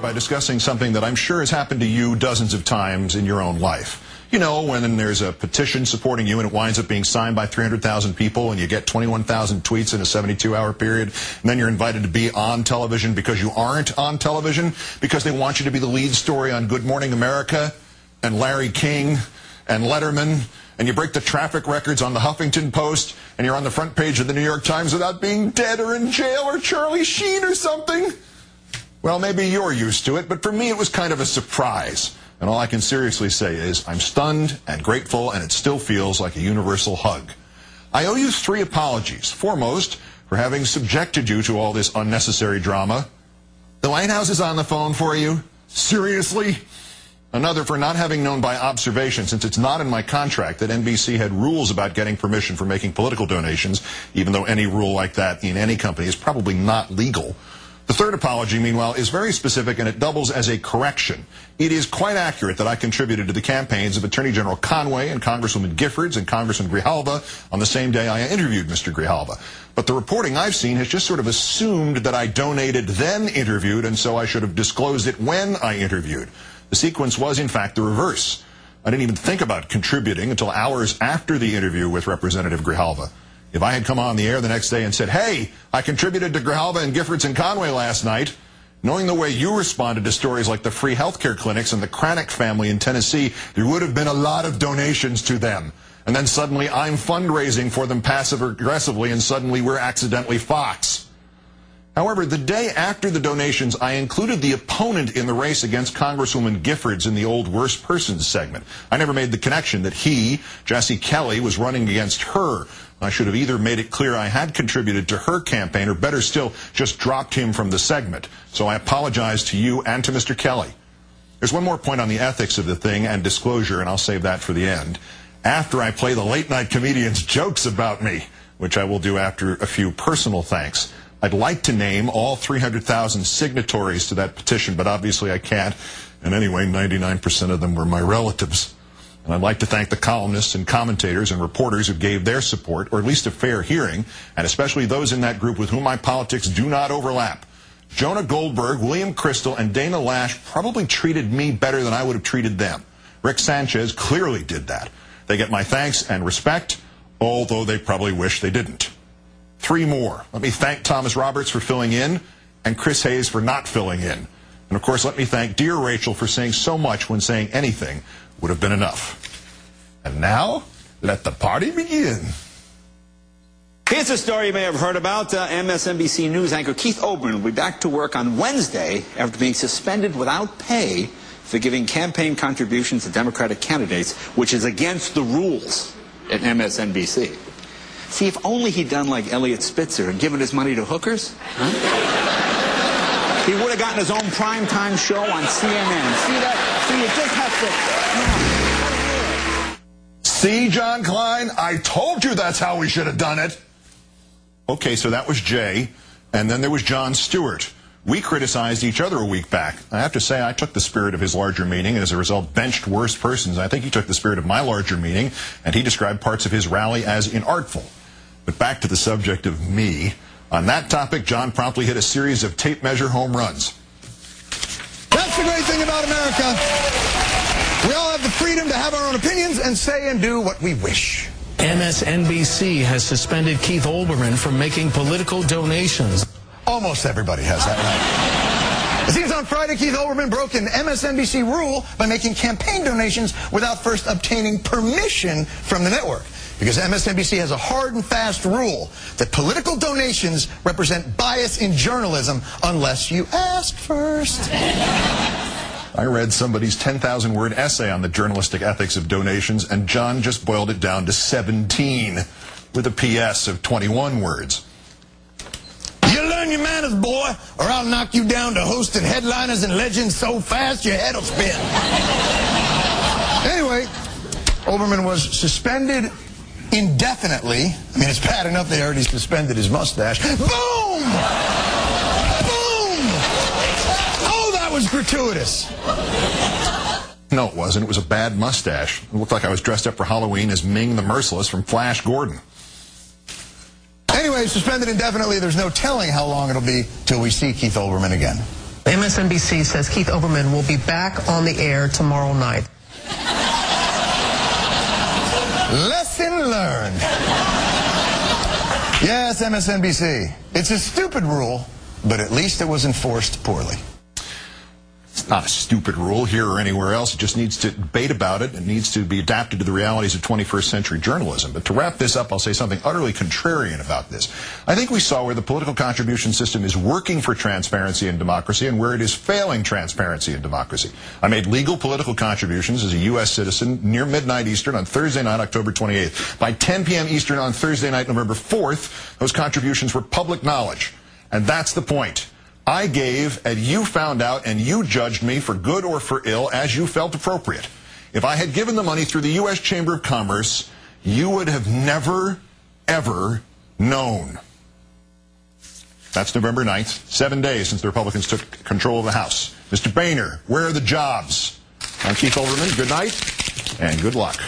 by discussing something that I'm sure has happened to you dozens of times in your own life. You know, when there's a petition supporting you and it winds up being signed by 300,000 people and you get 21,000 tweets in a 72-hour period, and then you're invited to be on television because you aren't on television, because they want you to be the lead story on Good Morning America and Larry King and Letterman, and you break the traffic records on the Huffington Post, and you're on the front page of the New York Times without being dead or in jail or Charlie Sheen or something. Well, maybe you're used to it, but for me it was kind of a surprise. And all I can seriously say is I'm stunned and grateful, and it still feels like a universal hug. I owe you 3 apologies. Foremost, for having subjected you to all this unnecessary drama. The White House is on the phone for you? Seriously? Another, for not having known by observation, since it's not in my contract, that NBC had rules about getting permission for making political donations, even though any rule like that in any company is probably not legal. The 3rd apology, meanwhile, is very specific, and it doubles as a correction. It is quite accurate that I contributed to the campaigns of Attorney General Conway and Congresswoman Giffords and Congressman Grijalva on the same day I interviewed Mr. Grijalva. But the reporting I've seen has just sort of assumed that I donated then interviewed, and so I should have disclosed it when I interviewed. The sequence was, in fact, the reverse. I didn't even think about contributing until hours after the interview with Representative Grijalva. If I had come on the air the next day and said, hey, I contributed to Grijalva and Giffords and Conway last night, knowing the way you responded to stories like the free healthcare clinics and the Cranick family in Tennessee, there would have been a lot of donations to them. And then suddenly I'm fundraising for them passive-aggressively, and suddenly we're accidentally Fox. However, the day after the donations, I included the opponent in the race against Congresswoman Giffords in the old Worst Persons segment. I never made the connection that he, Jesse Kelly, was running against her. I should have either made it clear I had contributed to her campaign, or better still, just dropped him from the segment. So I apologize to you and to Mr. Kelly. There's one more point on the ethics of the thing and disclosure, and I'll save that for the end. After I play the late-night comedian's jokes about me, which I will do after a few personal thanks, I'd like to name all 300,000 signatories to that petition, but obviously I can't. And anyway, 99% of them were my relatives. And I'd like to thank the columnists and commentators and reporters who gave their support, or at least a fair hearing, and especially those in that group with whom my politics do not overlap. Jonah Goldberg, William Crystal, and Dana Lash probably treated me better than I would have treated them. Rick Sanchez clearly did that. They get my thanks and respect, although they probably wish they didn't. 3 more. Let me thank Thomas Roberts for filling in, and Chris Hayes for not filling in. And of course, let me thank dear Rachel for saying so much when saying anything would have been enough. And now, let the party begin. Here's a story you may have heard about. MSNBC News anchor Keith Olbermann will be back to work on Wednesday after being suspended without pay for giving campaign contributions to Democratic candidates, which is against the rules at MSNBC. See, if only he'd done like Elliot Spitzer and given his money to hookers, he would have gotten his own primetime show on CNN. See that? See, you just have to... See, John Klein? I told you that's how we should have done it. Okay, so that was Jay, and then there was Jon Stewart. We criticized each other a week back. I have to say, I took the spirit of his larger meeting, and as a result, benched Worst Persons. I think he took the spirit of my larger meeting, and he described parts of his rally as inartful. But back to the subject of me. On that topic, John promptly hit a series of tape measure home runs. That's the great thing about America. We all have the freedom to have our own opinions and say and do what we wish. MSNBC has suspended Keith Olbermann from making political donations. Almost everybody has that right. It seems on Friday, Keith Olbermann broke an MSNBC rule by making campaign donations without first obtaining permission from the network. Because MSNBC has a hard and fast rule that political donations represent bias in journalism unless you ask first. I read somebody's 10,000-word essay on the journalistic ethics of donations, and John just boiled it down to 17, with a PS of 21 words. You learn your manners, boy, or I'll knock you down to hosting headliners and legends so fast your head'll spin. Anyway, Olbermann was suspended indefinitely. I mean, it's bad enough they already suspended his mustache. Boom! Boom! Oh, that was gratuitous. No, it wasn't. It was a bad mustache. It looked like I was dressed up for Halloween as Ming the Merciless from Flash Gordon. Anyway, suspended indefinitely. There's no telling how long it'll be till we see Keith Olbermann again. MSNBC says Keith Olbermann will be back on the air tomorrow night. Lesson learned. Yes, MSNBC. It's a stupid rule, but at least it was enforced poorly. It's not a stupid rule here or anywhere else. It just needs to debate about it. It needs to be adapted to the realities of 21st century journalism. But to wrap this up, I'll say something utterly contrarian about this. I think we saw where the political contribution system is working for transparency and democracy and where it is failing transparency and democracy. I made legal political contributions as a U.S. citizen near midnight Eastern on Thursday night, October 28th. By 10 p.m. Eastern on Thursday night, November 4th, those contributions were public knowledge. And that's the point. I gave, and you found out, and you judged me for good or for ill as you felt appropriate. If I had given the money through the U.S. Chamber of Commerce, you would have never, ever known. That's November 9th, 7 days since the Republicans took control of the House. Mr. Boehner, where are the jobs? I'm Keith Olbermann. Good night, and good luck.